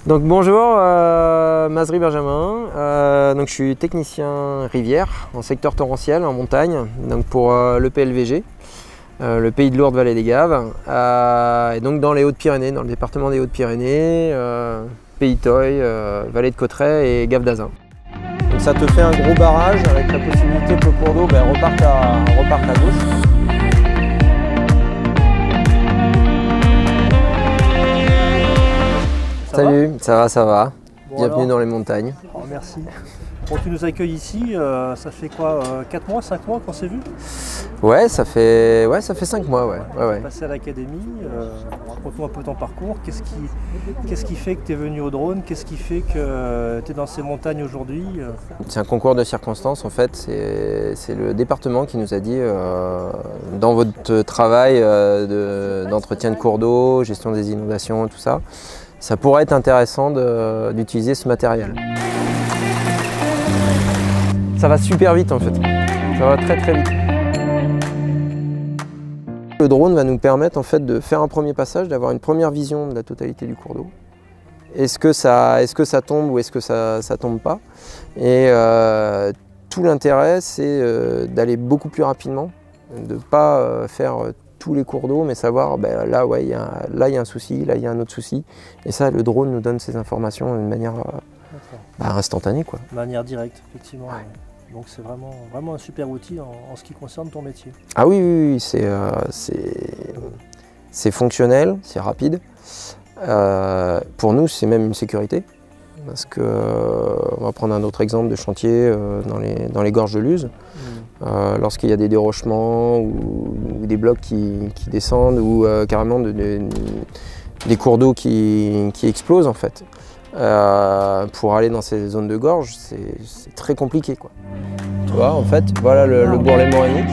Donc bonjour, Mazri Benjamin, donc je suis technicien rivière en secteur torrentiel, en montagne, donc pour le PLVG, le Pays de Lourdes Vallée des Gaves, et donc dans les Hautes-Pyrénées, dans le département des Hautes-Pyrénées, Pays Toy, Vallée de Cauterets et Gaves d'Azun. Donc ça te fait un gros barrage avec la possibilité que le cours d'eau reparte à gauche. Salut, ça va. Bon, bienvenue alors, dans les montagnes. Oh, merci. Bon, tu nous accueilles ici, ça fait quoi, 4 mois, 5 mois qu'on s'est vu? Ouais, ça fait 5 mois, ouais. Passé à l'académie, raconte-nous un peu ton parcours. Qu'est-ce qui fait que tu es venu au drone? Qu'est-ce qui fait que tu es dans ces montagnes aujourd'hui? C'est un concours de circonstances en fait. C'est le département qui nous a dit dans votre travail d'entretien de cours d'eau, gestion des inondations et tout ça, ça pourrait être intéressant d'utiliser ce matériel. Ça va super vite en fait, ça va très vite. Le drone va nous permettre en fait de faire un premier passage, d'avoir une première vision de la totalité du cours d'eau. Est-ce que ça tombe ou est-ce que ça tombe pas? Et tout l'intérêt c'est d'aller beaucoup plus rapidement, de ne pas faire tous les cours d'eau, mais savoir là il y a un souci, là il y a un autre souci. Et ça, le drone nous donne ces informations d'une manière instantanée, quoi. De manière directe, effectivement. Ouais. Donc c'est vraiment un super outil en ce qui concerne ton métier. Ah oui, c'est fonctionnel, c'est rapide. Pour nous, c'est même une sécurité. Parce que, on va prendre un autre exemple de chantier dans les gorges de Luz. Lorsqu'il y a des dérochements ou des blocs qui descendent ou carrément des cours d'eau qui explosent en fait. Pour aller dans ces zones de gorge, c'est très compliqué, quoi. Tu vois, en fait, voilà le bourrelet morainique.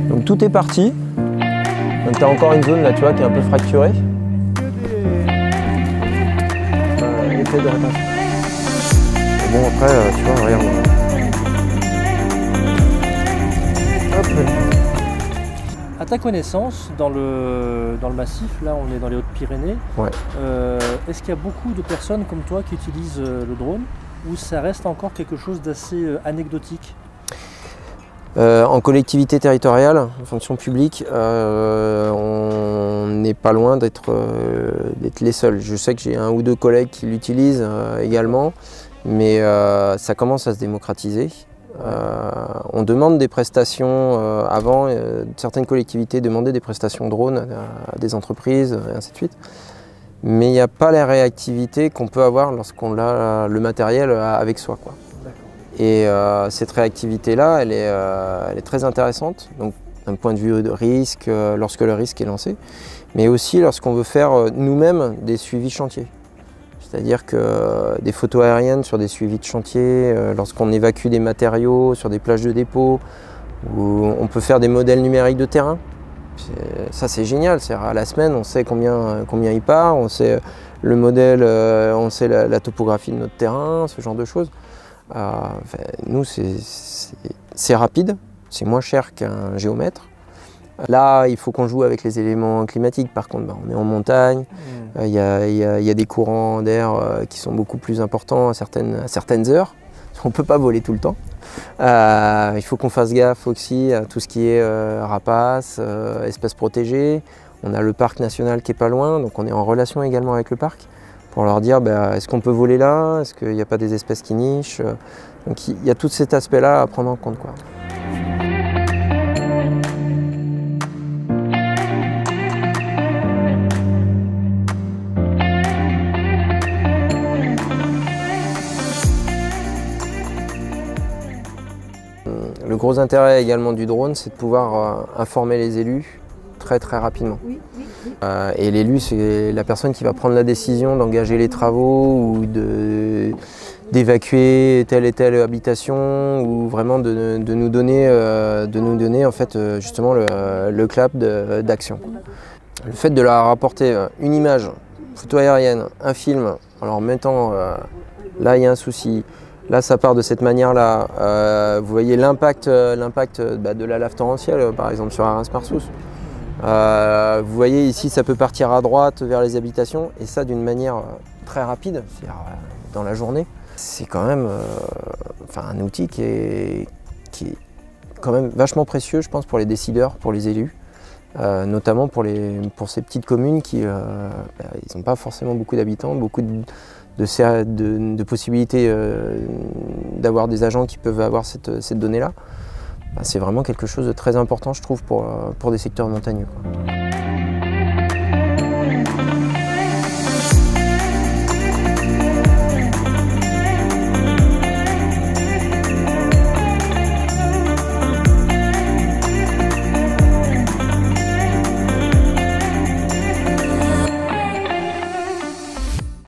Donc tout est parti. Donc tu as encore une zone là, tu vois, qui est un peu fracturée. Effet de rétention. Et bon, après, tu vois, regarde. Hop. À ta connaissance, dans le massif, là on est dans les Hautes-Pyrénées, ouais. Est-ce qu'il y a beaucoup de personnes comme toi qui utilisent le drone ou ça reste encore quelque chose d'assez anecdotique? En collectivité territoriale, en fonction publique, on n'est pas loin d'être les seuls. Je sais que j'ai un ou deux collègues qui l'utilisent également, mais ça commence à se démocratiser. On demande des prestations avant, certaines collectivités demandaient des prestations drone à des entreprises, et ainsi de suite. Mais il n'y a pas la réactivité qu'on peut avoir lorsqu'on a le matériel avec soi, quoi. Et cette réactivité-là, elle est très intéressante, donc d'un point de vue de risque, lorsque le risque est lancé, mais aussi lorsqu'on veut faire nous-mêmes des suivis chantiers. C'est-à-dire que des photos aériennes sur des suivis de chantier, lorsqu'on évacue des matériaux sur des plages de dépôt, où on peut faire des modèles numériques de terrain. Ça c'est génial, à la semaine on sait combien il part, on sait le modèle, on sait la topographie de notre terrain, ce genre de choses. Nous c'est rapide, c'est moins cher qu'un géomètre. Là, il faut qu'on joue avec les éléments climatiques. Par contre, on est en montagne, il y a des courants d'air qui sont beaucoup plus importants à certaines heures. On ne peut pas voler tout le temps. Il faut qu'on fasse gaffe aussi à tout ce qui est rapaces, espèces protégées. On a le parc national qui est pas loin, donc on est en relation également avec le parc pour leur dire est-ce qu'on peut voler là, est-ce qu'il n'y a pas des espèces qui nichent. Donc il y a tout cet aspect-là à prendre en compte, quoi. Le gros intérêt également du drone, c'est de pouvoir informer les élus très rapidement. Et l'élu, c'est la personne qui va prendre la décision d'engager les travaux ou d'évacuer telle et telle habitation ou vraiment de nous donner en fait, justement le clap d'action. Le fait de leur rapporter une image, photo aérienne, un film, en leur mettant là il y a un souci, là ça part de cette manière-là, vous voyez l'impact de la lave torrentielle par exemple sur Arras-Marsous. Vous voyez ici, ça peut partir à droite vers les habitations et ça d'une manière très rapide, c'est-à-dire dans la journée. C'est quand même un outil qui est quand même vachement précieux, je pense, pour les décideurs, pour les élus, notamment pour ces petites communes qui ils n'ont pas forcément beaucoup d'habitants, beaucoup de possibilités d'avoir des agents qui peuvent avoir cette donnée-là. C'est vraiment quelque chose de très important, je trouve, pour des secteurs montagneux, quoi.